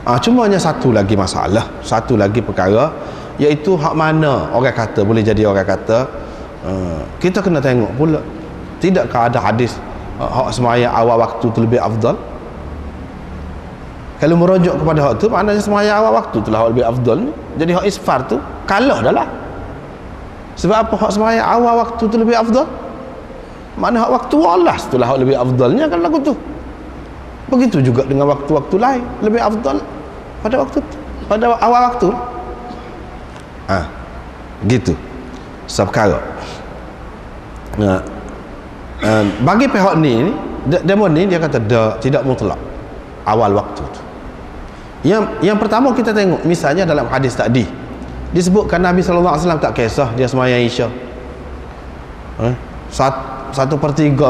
Cumanya satu lagi masalah, satu lagi perkara, iaitu hak mana orang kata boleh jadi orang kata. Kita kena tengok pula, tidakkah ada hadis hak semaya awal waktu tu lebih afdal? Kalau merujuk kepada hak tu, maknanya semaya awal waktu tu lah hak lebih afdal ni. Jadi hak isfar tu kalah dah lah. Sebab apa hak semaya awal waktu tu lebih afdal? Mana hak waktu walas tu lah hak lebih afdalnya kan lagu tu. Begitu juga dengan waktu-waktu lain lebih afdal pada waktu tu, pada awal waktu. Gitu seperkara. Bagi pihak ni demo ni dia kata tidak mutlak awal waktu tu. Yang pertama kita tengok misalnya dalam hadis tadi disebutkan Nabi SAW tak kisah dia sembahyang Isya 1/3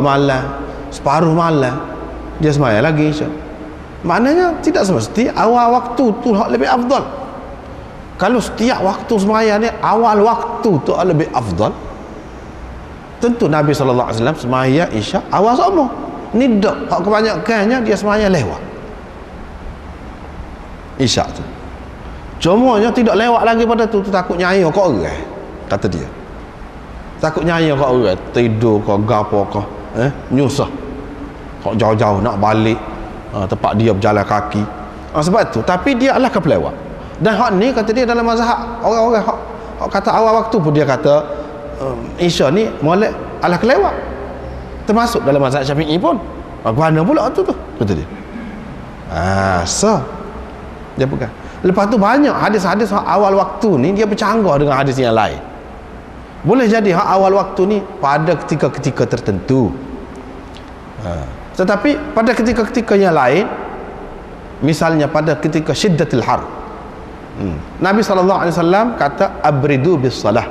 malam, separuh malam dia sembahyang lagi Isya. Maknanya tidak semesti awal waktu tu hak lebih afdal. Kalau setiap waktu sembahyang ni awal waktu tu lebih afdal, tentu Nabi SAW sembahyang Isya awal sama. Ni dak hak kebanyakannya dia sembahyang lewat Isya tu. Cumanya tidak lewat lagi pada tu takut nyaya kau orang, kata dia. Takut nyaya kau orang, tidur kau gapo kau, nyusah. Kau jauh-jauh nak balik tempat dia berjalan kaki. Sebab tu, tapi dia adalah kepelewat. Dan hak ni kata dia dalam mazhab orang-orang hak kata awal waktu pun dia kata Isya ni molek adalah kelewat. Termasuk dalam mazhab Syafi'i pun. Mana pula tu kata dia. Dia pegang. Lepas tu banyak hadis-hadis awal waktu ni dia bercanggah dengan hadis yang lain. Boleh jadi awal waktu ni pada ketika-ketika tertentu. Tetapi pada ketika-ketika yang lain, misalnya pada ketika syiddatil har, Nabi SAW kata abridu bis salah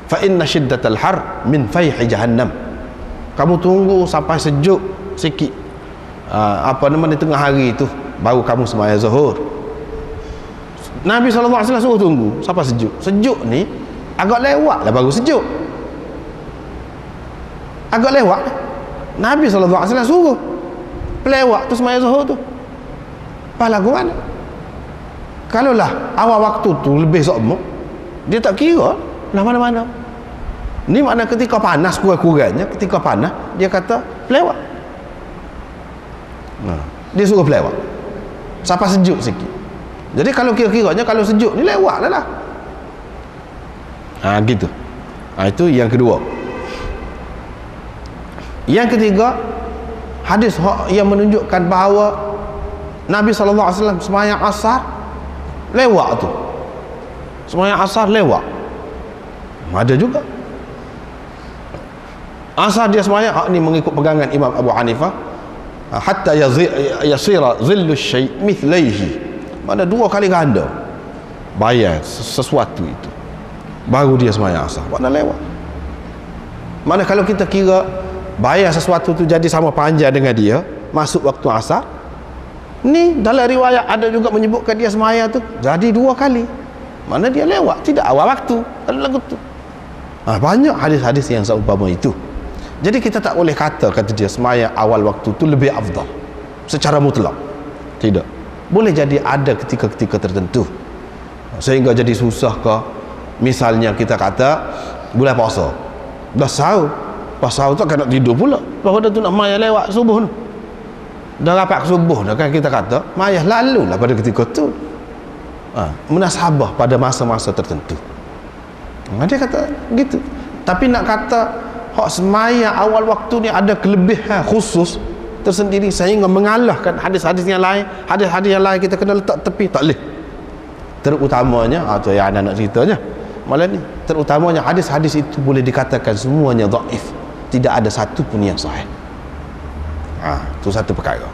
fa inna syiddatal har min fayhi jahannam. Kamu tunggu sampai sejuk sikit, di tengah hari itu baru kamu sembahyang zuhur. Nabi SAW suruh tunggu sampai sejuk. Sejuk ni agak lewat lah baru sejuk. Agak lewat. Nabi SAW suruh pelewat tu sembahyang zuhur tu. Pahala ke mana? Kalaulah awal waktu tu lebih sokmok, dia tak kira lah mana-mana. Ni makna ketika panas, kurang-kurangnya ketika panas dia kata pelewat. Dia suruh pelewat sampai sejuk sikit. Jadi kalau kira-kiranya kalau sejuk ni lewat lah. Gitu. Itu yang kedua. Yang ketiga, hadis yang menunjukkan bahawa Nabi SAW sembahyang asar lewat tu. Sembahyang asar lewat. Ada juga. Asar dia sembahyang ni mengikut pegangan Imam Abu Hanifah, hatta yasira zillu syai' mithlaihi. Mana 2 kali ganda bayar sesuatu itu baru dia sembahyang asar. Mana lewat. Mana kalau kita kira bayar sesuatu tu jadi sama panjang dengan dia masuk waktu asar, ni dalam riwayat ada juga menyebutkan dia sembahyang tu jadi 2 kali. Mana dia lewat, tidak awal waktu kalau lagu tu. Banyak hadis-hadis yang seumpama itu. Jadi kita tak boleh kata dia sembahyang awal waktu tu lebih afdal secara mutlak. Tidak. Boleh jadi ada ketika-ketika tertentu sehingga jadi susah ke. Misalnya kita kata bulan puasa dah sahur, pas sahur tu kan nak tidur pula, bahawa dah tu nak maya lewat subuh tu, dah rapat ke subuh dah kan, kita kata maya lalu lah pada ketika tu. Munasabah pada masa-masa tertentu. Dia kata gitu. Tapi nak kata hak semaya awal waktu ni ada kelebihan khusus tersendiri sehingga mengalahkan hadis-hadis yang lain, hadis-hadis yang lain kita kena letak tepi, tak boleh. Terutamanya tu yang anak ceritanya malam ni, terutamanya hadis-hadis itu boleh dikatakan semuanya dhaif, tidak ada satu pun yang sahih. Itu satu perkara.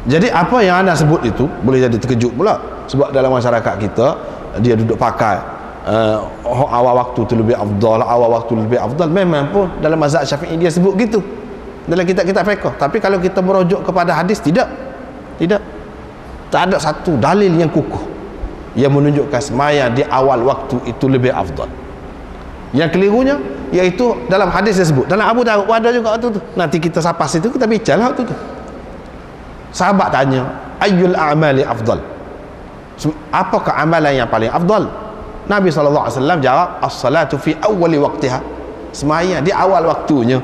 Jadi apa yang anda sebut itu boleh jadi terkejut pula, sebab dalam masyarakat kita dia duduk pakai awal waktu tu lebih afdal, awal waktu lebih afdal. Memang pun dalam mazhab Syafi'i dia sebut gitu dalam kitab-kitab fiqh. Tapi kalau kita merujuk kepada hadis, tidak ada satu dalil yang kukuh yang menunjukkan semaya di awal waktu itu lebih afdal. Yang kelirunya iaitu dalam hadis tersebut, dalam Abu Daud ada juga tu. Nanti kita sapas itu kita bincanglah tu. Sahabat tanya, ayyul a'mali afdal? Apakah amalan yang paling afdal? Nabi SAW jawab, as-salatu fi awwali waqtiha. Sembahyang di awal waktunya.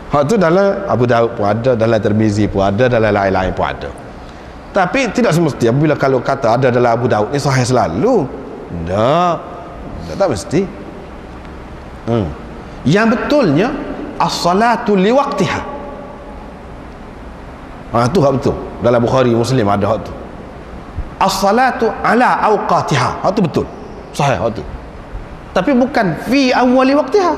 Hak tu dalam Abu Daud pun ada, dalam Tirmizi pun ada, dalam lain-lain pun ada. Tapi tidak semesti apabila kalau kata ada dalam Abu Daud ni sahih selalu. Tak mesti. Yang betulnya as-salatu li waqtiha. Tu hak betul. Dalam Bukhari Muslim ada hak tu. As-salatu ala awqatiha. Hak tu betul. Sahih hak tu. Tapi bukan fi awwali waqtiha.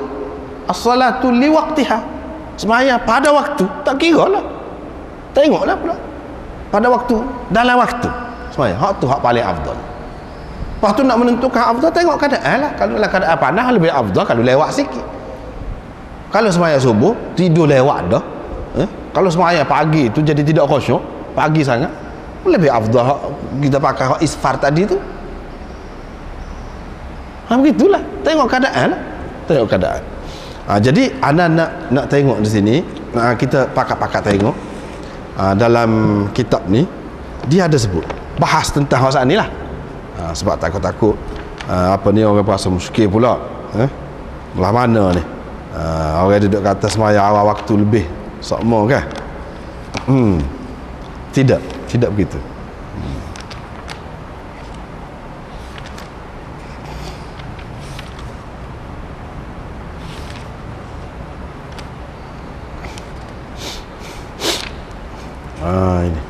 As-salatu li waqtiha. Sembahyang pada waktu. Tak kira lah. Tengoklah pula. Pada waktu, dalam waktu. Sembahyang. Hak tu hak paling afdal. Lepas tu nak menentukan afdal, tengok keadaan lah. Kalau lah keadaan panas lebih afdal kalau lewat sikit. Kalau sembahyang subuh tidur lewat dah. Kalau sembahyang pagi tu jadi tidak khusyuk, pagi sangat, lebih afdal kita pakai isfar tadi tu. Begitulah. Tengok keadaan lah. Tengok keadaan. Jadi anak nak tengok di sini, kita pakat-pakat tengok dalam kitab ni dia ada sebut bahas tentang hal ni lah. Sebab takut-takut apa ni orang rasa muskil pula. Belah mana ni? Orang duduk kata sembahyang awal waktu lebih sokmo kan? Tidak begitu. Ini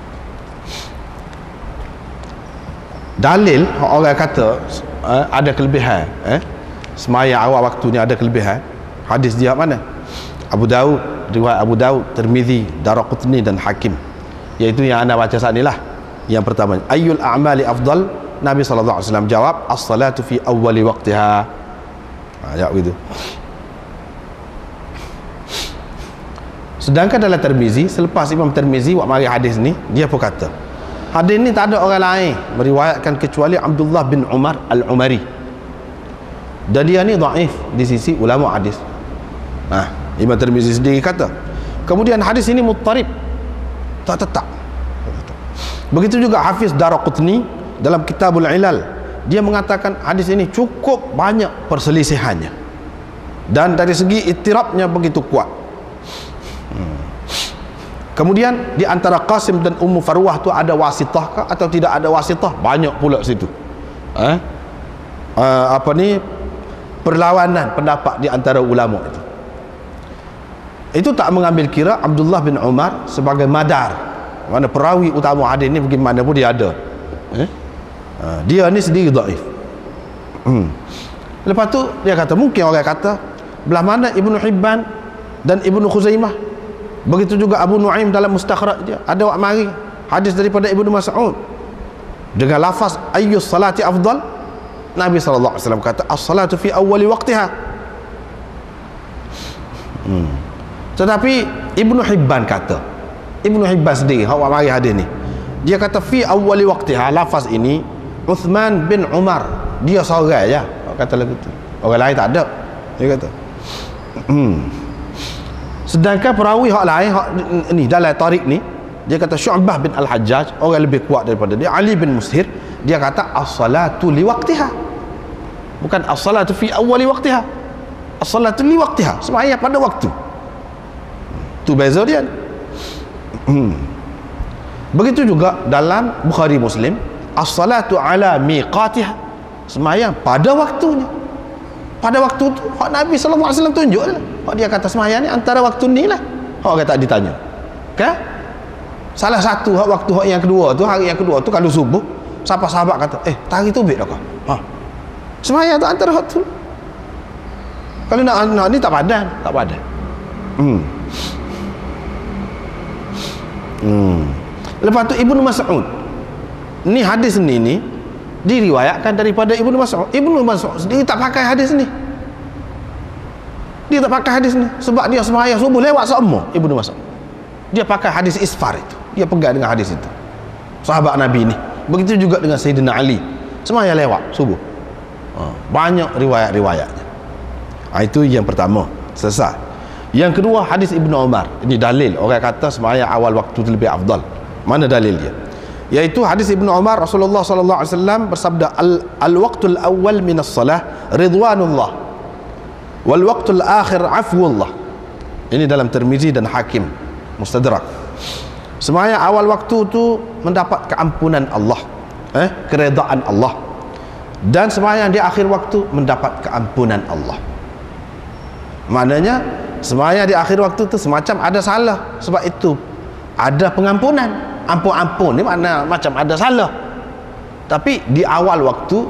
dalil orang kata ada kelebihan sembahyang awal waktu ni ada kelebihan. Hadis dia mana? Abu Daud, riwayat Abu Daud, Tirmizi, Daraqutni dan Hakim, iaitu yang anda baca saat ni lah. Yang pertama, ayyul a'mali afdal? Nabi SAW jawab, as-salatu fi awwali waqtiha. Jawab gitu. Sedangkan dalam Tirmizi, selepas Imam Tirmizi buat mari hadis ni, dia pun kata hadis ni tak ada orang lain meriwayatkan kecuali Abdullah bin Umar Al-Umari, dan dia ni dhaif di sisi ulama hadis. Imam Tirmizi sendiri kata. Kemudian hadis ini muttarib, tak tetap. Begitu juga Hafiz Daraqutni dalam Kitabul Ilal, dia mengatakan hadis ini cukup banyak perselisihannya, dan dari segi ittirabnya begitu kuat. Kemudian di antara Qasim dan Ummu Farwah tu ada wasitah kah atau tidak ada wasitah? Banyak pula situ. Perlawanan pendapat di antara ulama itu. Itu tak mengambil kira Abdullah bin Umar sebagai madar, mana perawi utama hadis ni bagaimana pun dia ada. Dia ni sendiri dhaif. Lepas tu dia kata, mungkin orang kata belah mana Ibnu Hibban dan Ibnu Khuzaimah. Begitu juga Abu Nuaim dalam mustakhraj dia ada wak mari hadis daripada Ibnu Mas'ud dengan lafaz ayyus salati afdal. Nabi SAW kata as-salatu fi awwali waqtiha. Tetapi Ibnu Hibban kata, Ibnu Hibban sendiri wak mari hadis ni, dia kata fi awwali waqtiha, lafaz ini Uthman bin Umar dia seorang je kata lagu tu, orang lain tak ada, dia kata. Sedangkan perawi hak lain hak ni dalam tarik ni, dia kata Syu'bah bin Al-Hajjaj orang lebih kuat daripada dia. Ali bin Mushir dia kata as-salatu li waqtiha, bukan as-salatu fi awwali waqtiha, as-salatu li waqtiha, sembahyang pada waktu. Tu beza dia. Begitu juga dalam Bukhari Muslim, as-salatu ala miqatiha, sembahyang pada waktunya. Pada waktu tu hak Nabi SAW tunjuk lah. Hak dia kata sembahyang ni antara waktu ni lah. Hak kata ditanya kan, salah satu hak waktu hak yang kedua tu, hari yang kedua tu kalau subuh, siapa sahabat kata tari tu bit dah kau, sembahyang tu antara hak tu. Kalau nak ni tak padan. Lepas tu Ibnu Mas'ud ni, hadis ni diriwayatkan daripada Ibnu Mas'ud. Ibnu Mas'ud sendiri tak pakai hadis ni. Dia tak pakai hadis ni sebab dia sembahyang subuh lewat semua. Ibnu Mas'ud dia pakai hadis isfar itu, dia pegang dengan hadis itu, sahabat Nabi ni. Begitu juga dengan Sayyidina Ali, sembahyang lewat subuh. Banyak riwayat-riwayatnya. Itu yang pertama, selesai. Yang kedua, hadis Ibnu Umar. Ini dalil orang kata sembahyang awal waktu itu lebih afdal. Mana dalil dia? Yaitu hadis Ibnu Umar, Rasulullah sallallahu alaihi wasallam bersabda, al-waqtul awal min as-salah ridwanullah wal waqtul akhir afwullah. Ini dalam Tirmizi dan Hakim Mustadrak. Sembahyang awal waktu itu mendapat keampunan Allah, keredaan Allah. Dan sembahyang di akhir waktu mendapat keampunan Allah. Maknanya sembahyang di akhir waktu itu semacam ada salah, sebab itu ada pengampunan. Ampun-ampun ni makna macam ada salah. Tapi di awal waktu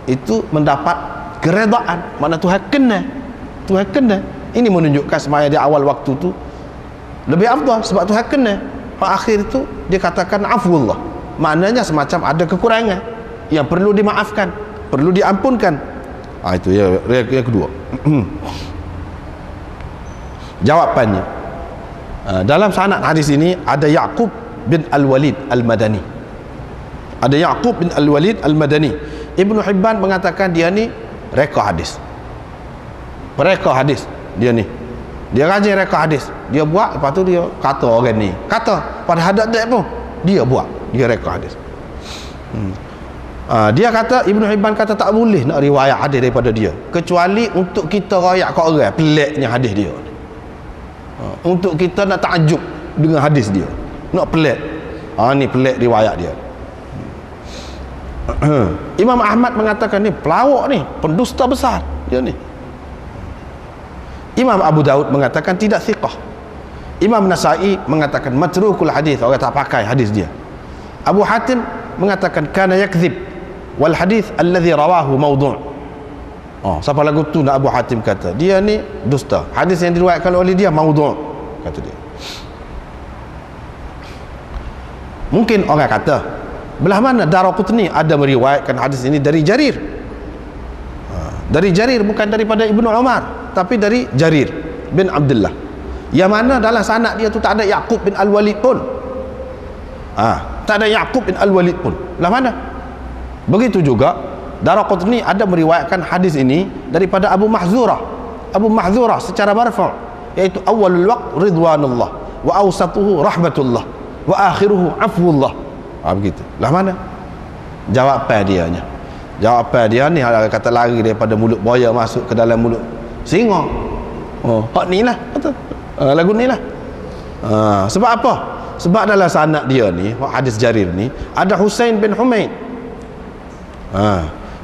itu mendapat keredaan, makna Tuhan kena. Tuhan kena. Ini menunjukkan sembahyang di awal waktu itu lebih afdal sebab Tuhan kena. Pada akhir itu dia katakan afwullah. Maknanya semacam ada kekurangan yang perlu dimaafkan, perlu diampunkan. Itu yang kedua. Jawapannya, dalam sanad hadis ini ada Yaqub bin Al-Walid Al-Madani. Ada Yaqub bin Al-Walid Al-Madani. Ibnu Hibban mengatakan dia ni reka hadis. Mereka hadis dia ni. Dia rajin reka hadis. Dia buat, lepas tu dia kata orang ni. Kata pada hadap dia pun dia buat, dia reka hadis. Dia kata, Ibnu Hibban kata tak boleh nak riwayat hadis daripada dia kecuali untuk kita rakyat kat orang peliknya hadis dia. Untuk kita nak takjub dengan hadis dia, nak pelik. Ni pelik riwayat dia. Imam Ahmad mengatakan ni pelawak ni, pendusta besar dia ni. Imam Abu Daud mengatakan tidak thiqah. Imam Nasai mengatakan matrukul hadis, orang tak pakai hadis dia. Abu Hatim mengatakan kana yakdzib wal hadis alladhi rawahu mawdu'. Siapa lagu tu nak Abu Hatim kata dia ni dusta, hadis yang diriwayatkan oleh dia mawdu', kata dia. Mungkin orang kata belah mana Daraqutni ada meriwayatkan hadis ini dari Jarir. Dari Jarir, bukan daripada Ibnu Umar, tapi dari Jarir bin Abdullah, yang mana dalam sanad dia tu tak ada Yaqub bin Al-Walid pun. Tak ada Yaqub bin Al-Walid pun. Belah mana? Begitu juga Daraqutni ada meriwayatkan hadis ini daripada Abu Mahzurah. Abu Mahzurah secara marfu', yaitu awalul waqt ridwanullah wa awsatuhu rahmatullah wa akhiruhu afwullah. Begitu. Lah mana? Jawapan dianya. Jawapan dia ni kata lari daripada mulut buaya masuk ke dalam mulut singa. Hak ni lah kata. Lagu ni lah. Sebab apa? Sebab dalam sanad dia ni, hadis Jarir ni, ada Husain bin Humaid.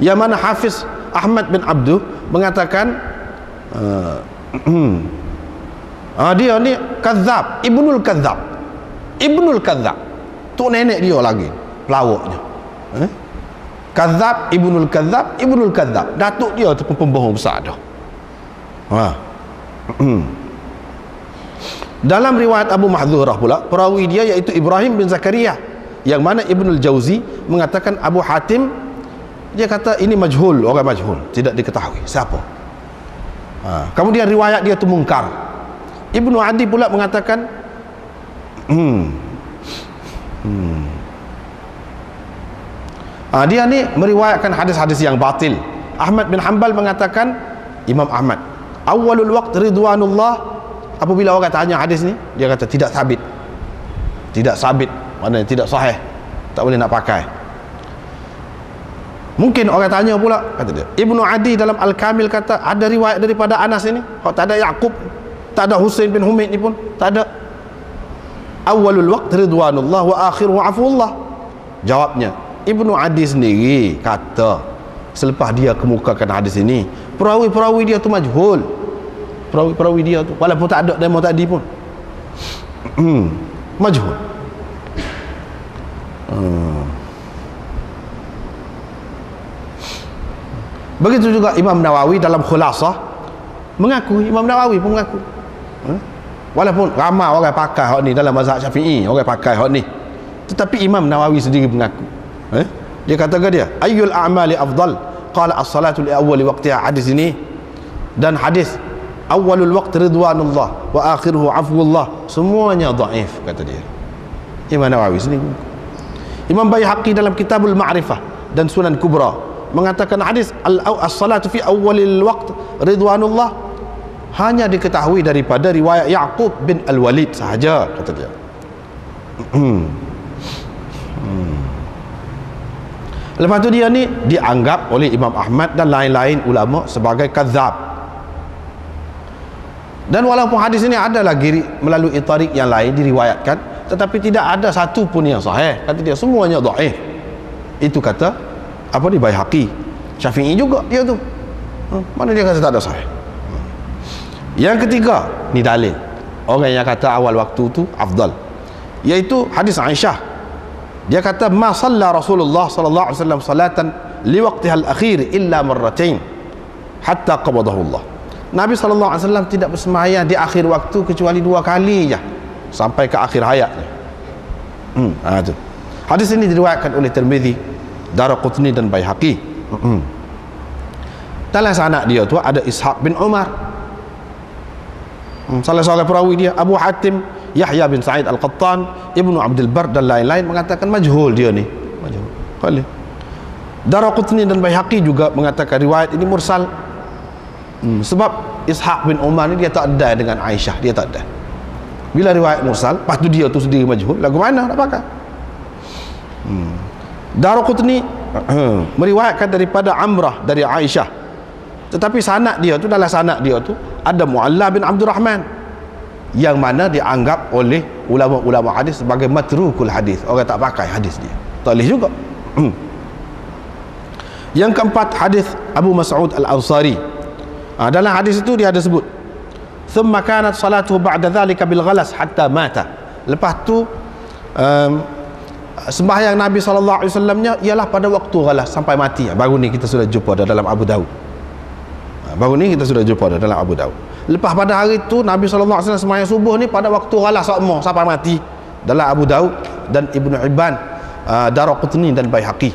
Yang mana Hafiz Ahmad bin Abduh mengatakan dia ni kadzab, Ibnul Kadzab. Ibnul Kadzab. Tu nenek dia lagi pelawaknya. Kadzab, Ibnul Kadzab, Ibnul Kadzab. Datuk dia tu pun pembohong besar dah. Dalam riwayat Abu Mahdzurah pula, perawi dia iaitu Ibrahim bin Zakaria, yang mana Ibnul Jauzi mengatakan Abu Hatim, dia kata ini majhul, orang majhul, tidak diketahui siapa. Kemudian riwayat dia tu mungkar. Ibnu Adi pula mengatakan dia ni meriwayatkan hadis-hadis yang batil. Ahmad bin Hanbal mengatakan, Imam Ahmad, awalul waqt ridwanullah. Apabila orang tanya hadis ni, dia kata tidak sabit. Tidak sabit, maknanya tidak sahih, tak boleh nak pakai. Mungkin orang tanya pula, kata dia, Ibnu Adi dalam Al-Kamil kata ada riwayat daripada Anas ini. Tak ada Yaqub, tak ada Husain bin Humaid ni pun tak ada. Awalul waqt ridwanullah wa akhiruhu afwullah. Jawabnya, Ibnu Adi sendiri kata selepas dia kemukakan hadis ini, perawi-perawi dia tu majhul. Perawi-perawi dia tu walaupun tak ada demo tadi pun majhul. Begitu juga Imam Nawawi dalam Khulasah mengaku, Imam Nawawi pun mengaku, walaupun ramai orang pakai hak ni dalam mazhab Syafi'i, orang pakai hak ni, tetapi Imam Nawawi sendiri mengaku. Dia kata ke dia, ayyul a'mali afdal? Qala as-salatu li awwali waqtiha. Hadis ini dan hadis awwalul waqt ridwanullah wa akhiruhu afwullah semuanya dhaif, kata dia. Imam Nawawi sendiri. Imam Baihaqi dalam Kitabul Ma'rifah dan Sunan Kubra mengatakan hadis as-salatu fi awwalil waqt ridwanullah, hanya diketahui daripada riwayat Yaqub bin Al-Walid sahaja, kata dia. Lepas tu dia ni dianggap oleh Imam Ahmad dan lain-lain ulama sebagai kadzab. Dan walaupun hadis ini ada lagi melalui tarik yang lain diriwayatkan, tetapi tidak ada satu pun yang sahih. Kata dia semuanya dhaif. Itu kata apa di Baihaqi. Syafi'i juga dia tu. Mana dia kata tak ada sahih. Yang ketiga, ni dalil orang yang kata awal waktu tu afdal, iaitu hadis Aisyah. Dia kata ma shalla Rasulullah sallallahu alaihi wasallam salatan li waqtiha al-akhir illa marratain hatta qabadahu Allah. Nabi sallallahu alaihi wasallam tidak bersembahyang di akhir waktu kecuali 2 kali je sampai ke akhir hayatnya. Tu. Hadis ini diriwayatkan oleh Tirmizi, Daraqutni dan Baihaqi. Dalam sanad dia tu ada Ishaq bin Umar. Salah seorang perawi dia Abu Hatim, Yahya bin Sa'id Al-Qattan, Ibnu Abdul Bar dan lain-lain mengatakan majhul dia ni. Majhul. Kali. Daraqutni dan Baihaqi juga mengatakan riwayat ini mursal. Sebab Ishaq bin Umar ni dia tak ada dengan Aisyah, dia tak ada. Bila riwayat mursal, lepas tu dia tu sendiri majhul, lagu mana nak pakai? Daraqutni meriwayatkan daripada Amrah dari Aisyah, tetapi sanad dia tu, dalam sanad dia tu ada Mu'alla bin Abdul Rahman yang mana dianggap oleh ulama-ulama hadis sebagai matrukul hadis, orang tak pakai hadis dia, tak boleh juga. Yang keempat, hadis Abu Mas'ud Al-Ansari. Dalam hadis itu dia ada sebut thumma kanat salatuhu ba'da dhalika bil ghalas hatta mata. Lepas tu sembahyang Nabi sallallahu alaihi wasallamnya ialah pada waktu ghalas sampai mati. Baru ni kita sudah jumpa dalam Abu Daud. Baru ni kita sudah jumpa dalam Abu Daud. Lepas pada hari itu Nabi sallallahu alaihi wasallam sembahyang subuh ni pada waktu ghalas sampai mati, dalam Abu Daud dan Ibnu Hibban, Daraqutni dan Baihaqi.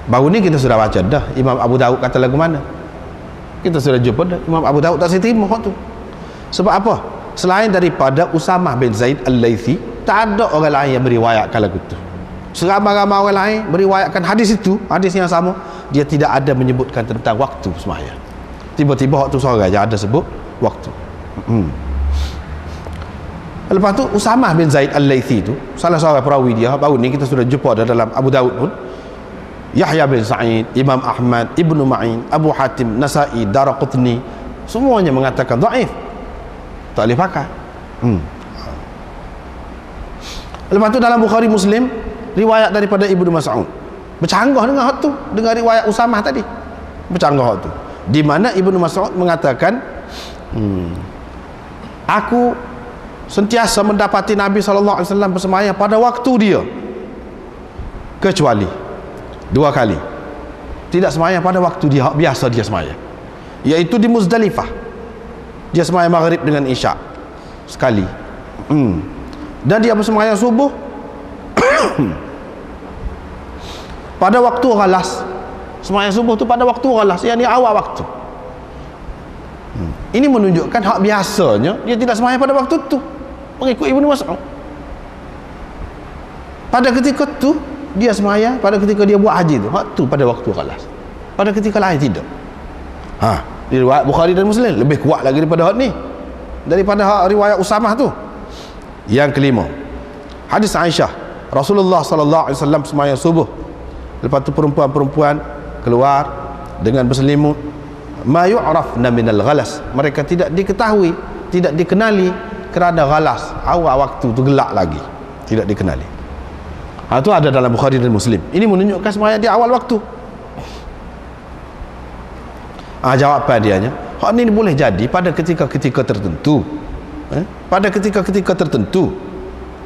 Baru ni kita sudah baca dah Imam Abu Daud kata lagu mana. Kita sudah jumpa dah Imam Abu Daud tak terima hak tu. Sebab apa? Selain daripada Usamah bin Zaid Al-Laythi, tak ada orang lain yang meriwayatkan lagu tu. Seramai-ramai orang lain meriwayatkan hadis itu, hadis yang sama, dia tidak ada menyebutkan tentang waktu sembahyang. Tiba-tiba waktu seorang je ada sebut waktu. Lepas tu Usamah bin Zaid Al-Laythi tu, salah seorang perawi dia, baru ni kita sudah jumpa dalam Abu Daud pun, Yahya bin Sa'id, Imam Ahmad, Ibnu Ma'in, Abu Hatim, Nasa'i, Daraqutni, semuanya mengatakan dhaif, tak boleh pakai. Lepas tu dalam Bukhari Muslim riwayat daripada Ibnu Mas'ud bercanggah dengan hak tu, dengan riwayat Usamah tadi, bercanggah hak tu, di mana Ibnu Mas'ud mengatakan aku sentiasa mendapati Nabi sallallahu alaihi wasallam bersembahyang pada waktu dia kecuali 2 kali tidak sembahyang pada waktu dia biasa dia sembahyang, iaitu di Muzdalifah dia sembahyang maghrib dengan isyak sekali, dan dia bersembahyang subuh pada waktu ghalas. Sembahyang subuh tu pada waktu ghalas, yakni awal waktu. Ini menunjukkan hak biasanya dia tidak sembahyang pada waktu tu, mengikut Ibnu Mas'ud. Pada ketika tu dia sembahyang, pada ketika dia buat haji tu, hak tu pada waktu ghalas. Pada ketika lain tidak. Di riwayat Bukhari dan Muslim lebih kuat lagi daripada hak ni, daripada hak riwayat Usamah tu. Yang kelima, hadis Aisyah, Rasulullah sallallahu alaihi wasallam sembahyang subuh, lepas tu perempuan-perempuan keluar dengan berselimut, ma yu'rafna minal ghalas, mereka tidak diketahui, tidak dikenali kerana ghalas, awal waktu tu gelap lagi, tidak dikenali. Itu ada dalam Bukhari dan Muslim. Ini menunjukkan sembahyang di awal waktu. Jawapan dianya, hak ni boleh jadi pada ketika-ketika tertentu. Pada ketika-ketika tertentu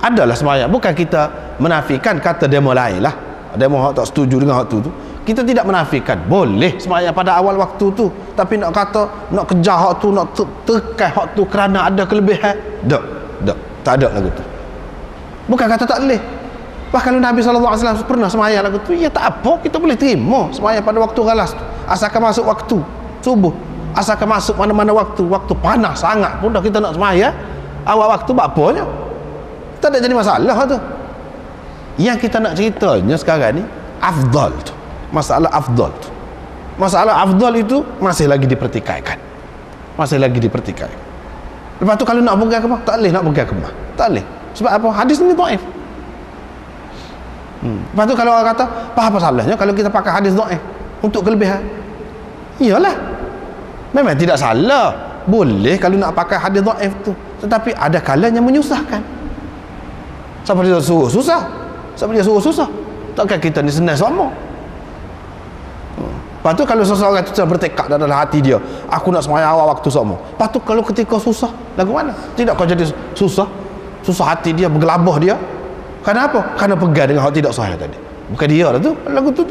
adalah sembahyang. Bukan kita menafikan kata demo lain lah, demo hak tak setuju dengan hak tu. Kita tidak menafikan boleh sembahyang pada awal waktu tu, tapi nak kata nak kejar hak tu, nak tekan hak tu kerana ada kelebihan, tak ada lagu tu. Bukan kata tak boleh. Bahkan Nabi SAW pernah sembahyang lagu tu, ya tak apa, kita boleh terima sembahyang pada waktu ghalas tu, asalkan masuk waktu subuh, asalkan masuk mana-mana waktu panas sangat pun dah kita nak sembahyang awal waktu, buat apanya, tak ada jadi masalah tu. Yang kita nak ceritanya sekarang ni afdal tu, masalah afdal tu. Masalah afdal itu masih lagi dipertikaikan, masih lagi dipertikaikan. Lepas tu kalau nak pegang kemah, tak boleh nak pegang kemah, tak boleh. Sebab apa? Hadis ni dhaif. Lepas tu kalau orang kata apa salahnya kalau kita pakai hadis dhaif untuk kelebihan? Iyalah, memang tidak salah, boleh kalau nak pakai hadis dhaif tu, tetapi ada kalanya menyusahkan. Siapa dia suruh susah? Siapa dia suruh susah? Takkan kita ni senang sama. Lepas tu kalau seseorang itu sudah bertekad dalam hati dia, aku nak sembahyang awal waktu sama. Lepas tu kalau ketika susah, lagu mana? Tidak kau jadi susah? Susah hati dia, bergelabah dia. Kenapa? Kerana pegang dengan hak tidak sahih tadi. Bukan dia lah tu, lagu tu.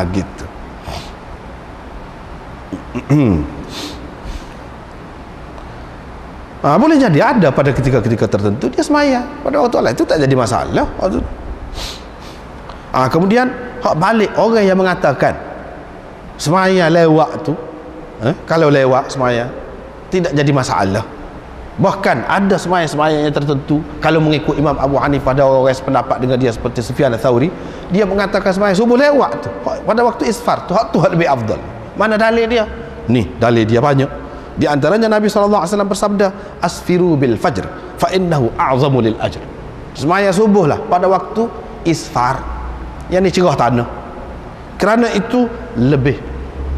Gitu. Boleh jadi ada pada ketika-ketika tertentu dia semaya, pada waktu lain itu tak jadi masalah. Kemudian hak balik orang yang mengatakan semaya lewat tu, kalau lewat semaya tidak jadi masalah. Bahkan ada semaya-semaya yang tertentu, kalau mengikut Imam Abu Hanifah, ada orang yang sependapat dengan dia seperti Sufyan Ats-Tsauri, dia mengatakan semaya subuh lewat tu pada waktu isfar tu hak lebih afdal. Mana dalil dia? Ni dalil dia banyak. Di antaranya Nabi SAW bersabda, asfiru bil fajr fa innahu a'zamu lil ajr. Semaya subuh lah pada waktu isfar, yang ni cerah tanah, kerana itu lebih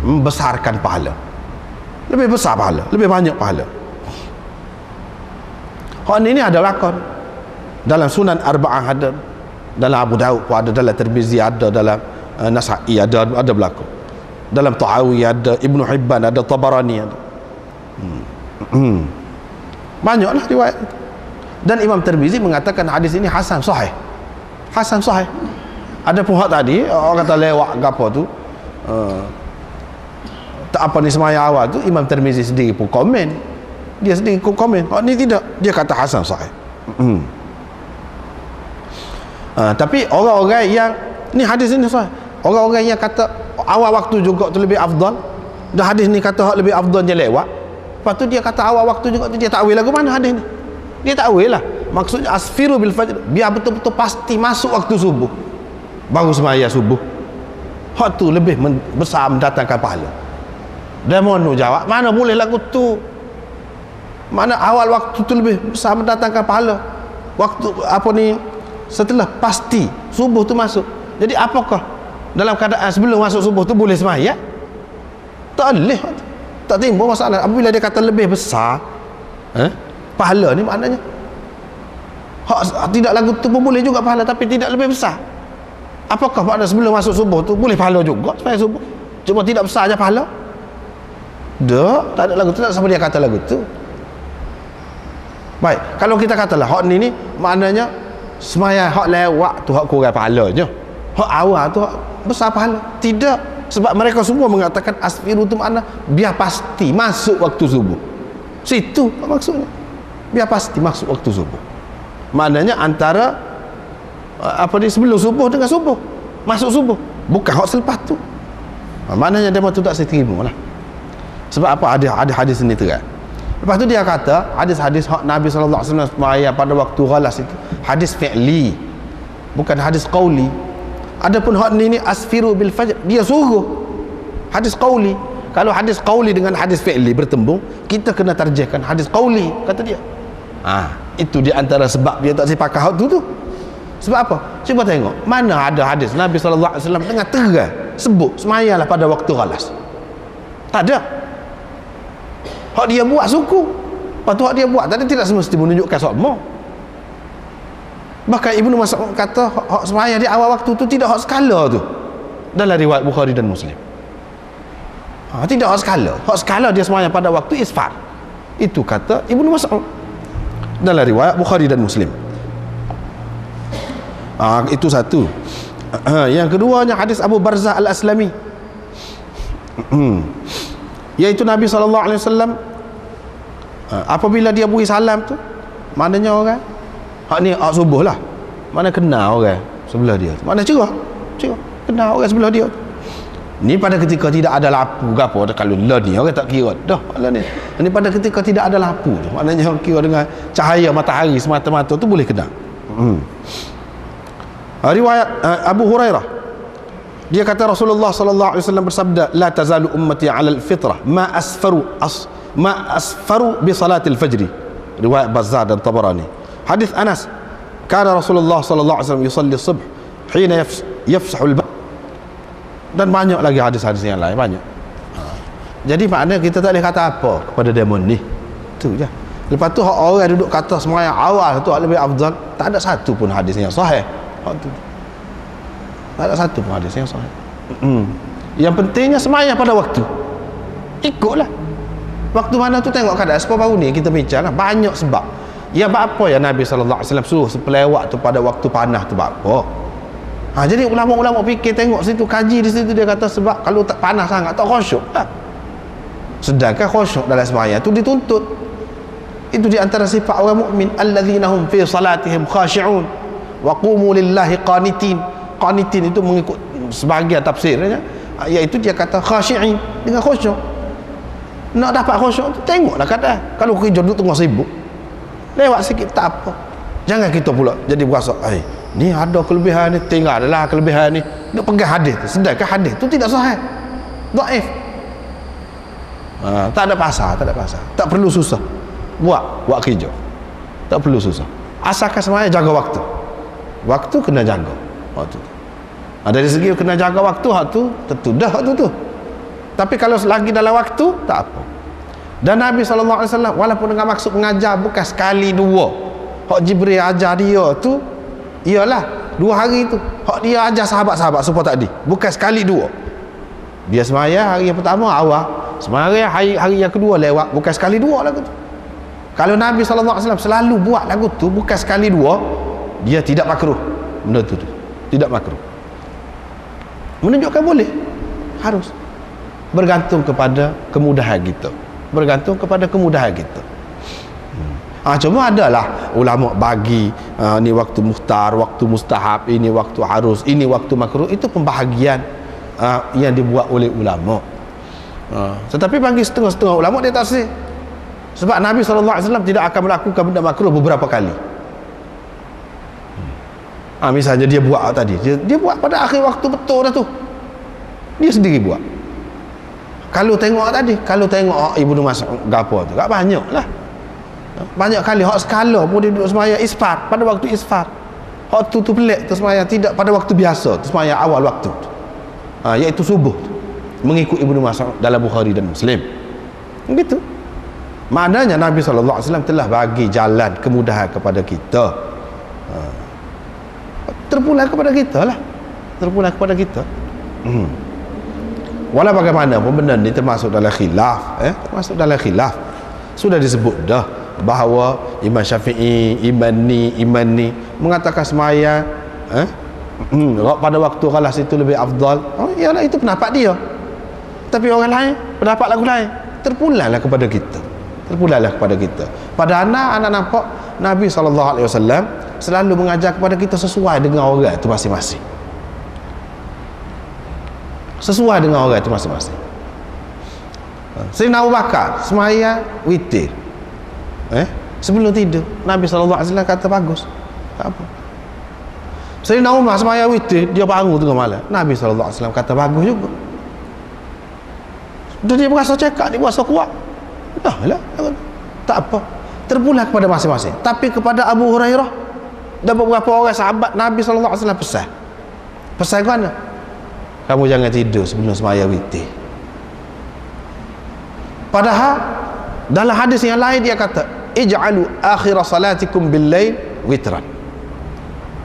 membesarkan pahala, lebih besar pahala, lebih banyak pahala. Hal ini ada lakon dalam Sunan Arba'ah, ada dalam Abu Daud, ada dalam Tirmizi, ada dalam Nasa'i, ada berlaku dalam Tahawi, ada Ibnu Hibban, ada Tabarani, ada banyaklah riwayat. Dan Imam Tirmizi mengatakan hadis ini hasan sahih, hasan sahih. Ada pun hak tadi orang kata lewat gapo tu, tak apa ni semaya awal tu, Imam Tirmizi sendiri pun komen, dia sendiri pun komen hak ni tidak, dia kata hasan sahih. Tapi orang-orang yang ni hadis ini sahih, orang-orang yang kata awal waktu juga tu lebih afdal, dan hadis ni kata hak lebih afdal je lewat, lepas tu dia kata awal waktu juga tu, dia takwil lagu mana hadis ni? Dia takwil lah, maksudnya asfiru bil fajr, biar betul-betul pasti masuk waktu subuh baru semaya subuh, hak tu lebih besar mendatangkan pahala. Dan mana jawab, mana boleh lagu tu, mana awal waktu tu lebih besar mendatangkan pahala, waktu apa ni setelah pasti subuh tu masuk. Jadi apakah dalam keadaan sebelum masuk subuh tu boleh semaya? Tak boleh, tak timbul masalah. Apabila dia kata lebih besar pahala ni, maknanya hak tidak lagu tu pun boleh juga pahala, tapi tidak lebih besar. Apakah makna sebelum masuk subuh tu boleh pahala juga sampai subuh, cuma tidak besar aja pahala? Tak ada lagu tu, tak sama dia kata lagu tu. Baik, kalau kita katalah hak ni maknanya semaya hak lewat tu hak kurang pahalanya, hak awal tu hak besar pahala. Tidak, sebab mereka semua mengatakan asfiru tu makna biar pasti masuk waktu subuh. Situ maksudnya, biar pasti masuk waktu subuh. Maknanya antara apa ni sebelum subuh dengan subuh, masuk subuh, bukan hak selepas tu. Maknanya dia tu tak saya terima lah. Sebab apa? Ada hadis ni terang. Lepas tu dia kata hadis-hadis hak Nabi SAW sembahyang pada waktu ghalas itu hadis fi'li, bukan hadis qauli. Adapun hak ni asfiru bil fajr, dia suruh hadis qauli. Kalau hadis qauli dengan hadis fi'li bertembung, kita kena tarjihkan hadis qauli, kata dia. Itu di antara sebab dia tak sepakat hak tu. Sebab apa? Cuba tengok mana ada hadis Nabi SAW tengah terang sebut semayalah pada waktu ghalas. Tak ada. Hak dia buat suku, lepas tu hak dia buat tadi tidak semesti menunjukkan sama. Bahkan Ibnu Mas'ud kata hak semaya di awal waktu tu tidak hak skala tu, dalam riwayat Bukhari dan Muslim. Tidak hak skala. Hak skala dia semaya pada waktu isfar, itu kata Ibnu Mas'ud dalam riwayat Bukhari dan Muslim. Itu satu. Yang keduanya hadis Abu Barzah Al-Aslami, iaitu Nabi SAW apabila dia beri salam tu, maknanya orang hak ni hak subuh lah, mana kenal orang sebelah dia, mana cerah kenal orang sebelah dia. Ni pada ketika tidak ada lampu ke apa, kalau lah ni orang tak kira dah lah ni pada ketika tidak ada lampu tu, maknanya kira dengan cahaya matahari semata-mata tu boleh kenal. Riwayat Abu Hurairah, dia kata Rasulullah sallallahu alaihi wasallam bersabda, la tazalu ummati 'ala al-fitrah ma asfaru bi salatil fajr. Riwayat Bazzar dan Tabarani. Hadis Anas, kana Rasulullah sallallahu alaihi wasallam yusalli subh hina yafsahu al-bab. Dan banyak lagi hadis-hadis yang lain, banyak. Jadi maknanya kita tak boleh kata apa kepada demon ni. Tu je. Lepas tu orang duduk kata sembahyang awal tu lebih afdal, tak ada satu pun hadis yang sahih. Tak ada satu pun hadis yang sahih. Yang pentingnya sembahyang pada waktu. Ikutlah. Waktu mana tu tengok keadaan. Sebab baru ni kita bincang lah, banyak sebab. Ya apa ya Nabi sallallahu alaihi wasallam suruh sepelewat tu pada waktu panas tu apa? Jadi ulama-ulama fikir tengok situ, kaji di situ, dia kata sebab kalau tak panas sangat tak khusyuk lah. Sedangkan khusyuk dalam sembahyang tu dituntut. Itu di antara sifat orang mukmin, alladzina hum fi salatihim khashi'un wa qumu lillahi qanitin. Qanitin itu mengikut sebahagian tafsirnya, iaitu dia kata khashi'in, dengan khusyuk. Nak dapat khusyuk tu tengoklah keadaan. Kalau kerja duduk tengah sibuk, lewat sikit tak apa. Jangan kita pula jadi berasa ni ada kelebihan ni, tinggal adalah kelebihan ni, nak pegang hadis tu, sedangkan hadis tu tidak sahih, dhaif. Tak ada pasal, tak perlu susah buat kerja, tak perlu susah, asalkan semuanya jaga waktu kena jaga waktu. Dari segi kena jaga waktu, tu tentu dah waktu tu. Tapi kalau lagi dalam waktu tak apa. Dan Nabi SAW walaupun dengan maksud mengajar bukan sekali dua, hak Jibril ajar dia tu ialah 2 hari tu, hak dia ajar sahabat-sahabat supaya tadi, bukan sekali dua. Dia semaya hari yang pertama awal, semaya hari yang kedua lewat, bukan sekali dua lagu tu. Kalau Nabi SAW selalu buat lagu tu bukan sekali dua, dia tidak makruh. Benda tu tidak makruh, menunjukkan boleh, harus bergantung kepada kemudahan kita, cuma adalah ulama bagi ni waktu muhtar, waktu mustahab, ini waktu harus, ini waktu makruh. Itu pembahagian yang dibuat oleh ulama. Tetapi bagi setengah-setengah ulama dia tak sih. Sebab Nabi SAW tidak akan melakukan benda makruh beberapa kali. Misalnya dia buat tadi, dia buat pada akhir waktu betul dah tu, dia sendiri buat. Kalau tengok Ibnu Mas'ud gapo tu, tak banyak lah. Banyak kali hak sekala pun dia duduk sembahyang isfar, pada waktu isfar. Hak tu pelik tu sembahyang tidak pada waktu biasa, tu sembahyang awal waktu tu. Iaitu subuh, mengikut Ibnu Mas'ud dalam Bukhari dan Muslim. Begitu. Maknanya Nabi SAW telah bagi jalan kemudahan kepada kita. Terpulang kepada kita. Walau bagaimanapun benda ni termasuk dalam khilaf, sudah disebut dah bahawa Imam Syafi'i, Imam ni mengatakan sembahyang pada waktu kalah situ lebih afdal. Ialah itu pendapat dia. Tapi orang lain pendapat lagu lain. Terpulanglah kepada kita. Pada anak nampak Nabi SAW selalu mengajar kepada kita sesuai dengan orang itu masing-masing. Sayyidina Abu Bakar sembahyang witir, sebelum tidur, Nabi SAW kata bagus, tak apa. Sayyidina Umar sembahyang witir, dia bangun tengah malam, Nabi SAW kata bagus juga. Dia berasa cekak, dia berasa kuat, dah lah, tak apa. Terpulang kepada masing-masing. Tapi kepada Abu Hurairah dan beberapa orang sahabat, Nabi SAW pesan ke mana? Kamu jangan tidur sebelum sembahyang witir. Padahal dalam hadis yang lain dia kata, ij'alu akhir salatikum bil-lail witran.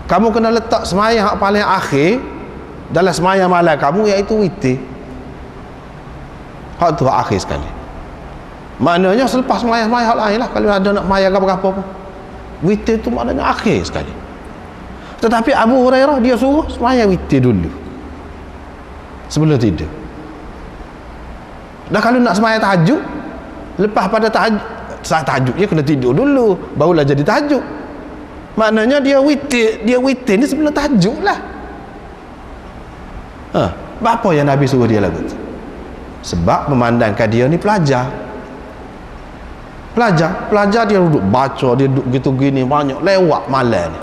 Kamu kena letak sembahyang paling akhir dalam sembahyang malam kamu, iaitu witir. Hak tu akhir sekali. Maknanya selepas sembahyang hak lain lah. Kalau ada nak sembahyang apa-apa pun, witir tu maknanya akhir sekali. Tetapi Abu Hurairah dia suruh sembahyang witir dulu sebelum tidur. Dan kalau nak sembahyang tahajud, lepas pada tahajud dia kena tidur dulu, barulah jadi tahajud. Maknanya dia witir ni sebelum tahajud lah. Apa yang Nabi suruh dia lagu tu? Sebab memandangkan dia ni pelajar dia duduk baca, dia duduk gitu gini banyak lewat malam ni.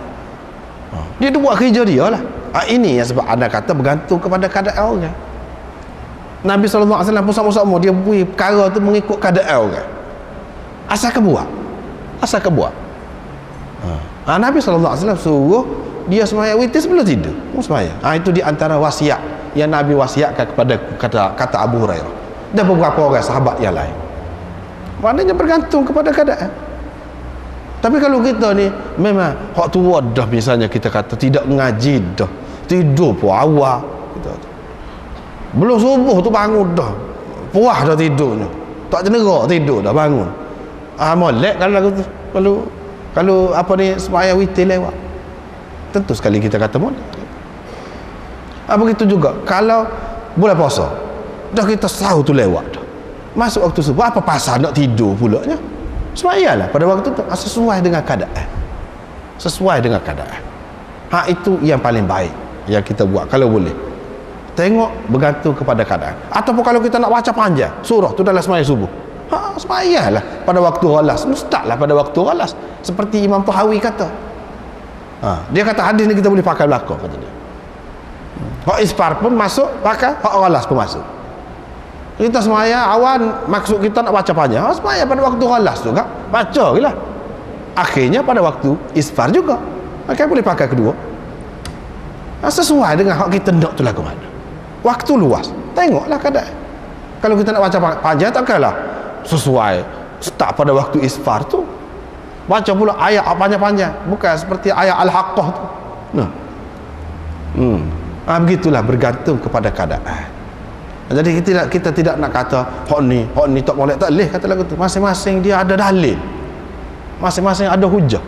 Dia buat kerja dia lah. Ini yang sebab anda kata bergantung kepada keadaan orang. Nabi SAW pun sama-sama dia buat perkara tu mengikut keadaan orang. Asal kebuat. Nabi SAW suruh dia sembahyang witir sebelum tidur. Sembahyang. Itu di antara wasiat yang Nabi wasiatkan kepada kata Abu Hurairah dan beberapa orang sahabat yang lain. Maknanya bergantung kepada keadaan. Tapi kalau kita ni memang hak tua dah, misalnya kita kata tidak mengaji dah, tidur pun awal kita, belum subuh tu bangun dah, puas dah tidurnya, tak cenderak tidur dah bangun. Molek kalau apa ni sembahyang witir lewat, tentu sekali kita kata molek. Begitu juga kalau bulan puasa dah kita tahu tu lewat dah, masuk waktu subuh, apa pasal nak tidur pula nya? Sembahyanglah pada waktu tu sesuai dengan keadaan. Itu yang paling baik yang kita buat kalau boleh. Tengok bergantung kepada keadaan. Ataupun kalau kita nak baca panjang surah tu dalam sembahyang subuh, sembahyanglah pada waktu ghalas, mustahlah pada waktu ghalas, seperti Imam Tahawi kata. Dia kata hadis ni kita boleh pakai belakang, kata dia. Hak isfar pun masuk pakai, hak ghalas pun masuk. Kita sembahyang awan, maksud kita nak baca panjang, sembahyang pada waktu ghalas tu kan, baca je lah. Akhirnya pada waktu isfar juga, maka boleh pakai kedua. Sesuai dengan hak kita nak tu lah ke mana. Waktu luas, tengoklah keadaan. Kalau kita nak baca panjang, takkanlah sesuai start pada waktu isfar tu, baca pula ayat panjang-panjang, bukan seperti ayat Al-Haqqah tu. Begitulah, bergantung kepada keadaan. Jadi kita tidak nak kata hak ni tak boleh, tak boleh kata lagu tu. Masing-masing dia ada dalil, masing-masing ada hujah.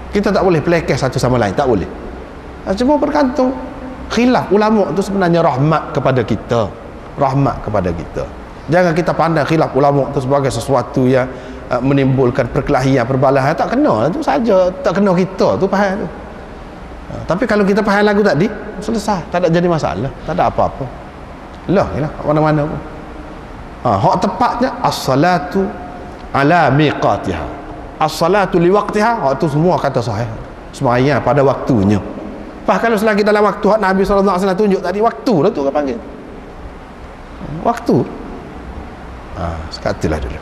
Kita tak boleh pelekeh satu sama lain, tak boleh. Cuma bergantung. Khilaf ulama tu sebenarnya rahmat kepada kita, jangan kita pandang khilaf ulama tu sebagai sesuatu yang menimbulkan perkelahian, perbalahan. Tak kena, tu saja tak kena kita tu faham tu. Tapi kalau kita faham lagu tadi, selesai, tak ada jadi masalah, tak ada apa-apa lah mana-mana pun. Hak tepatnya as-salatu ala miqatiha, as-salatu li waqtiha, hak tu semua kata sahih, sembahyang pada waktunya. Kalau selagi dalam waktu hak Nabi SAW tunjuk tadi, waktu lah tu orang panggil waktu. Sekatilah dulu.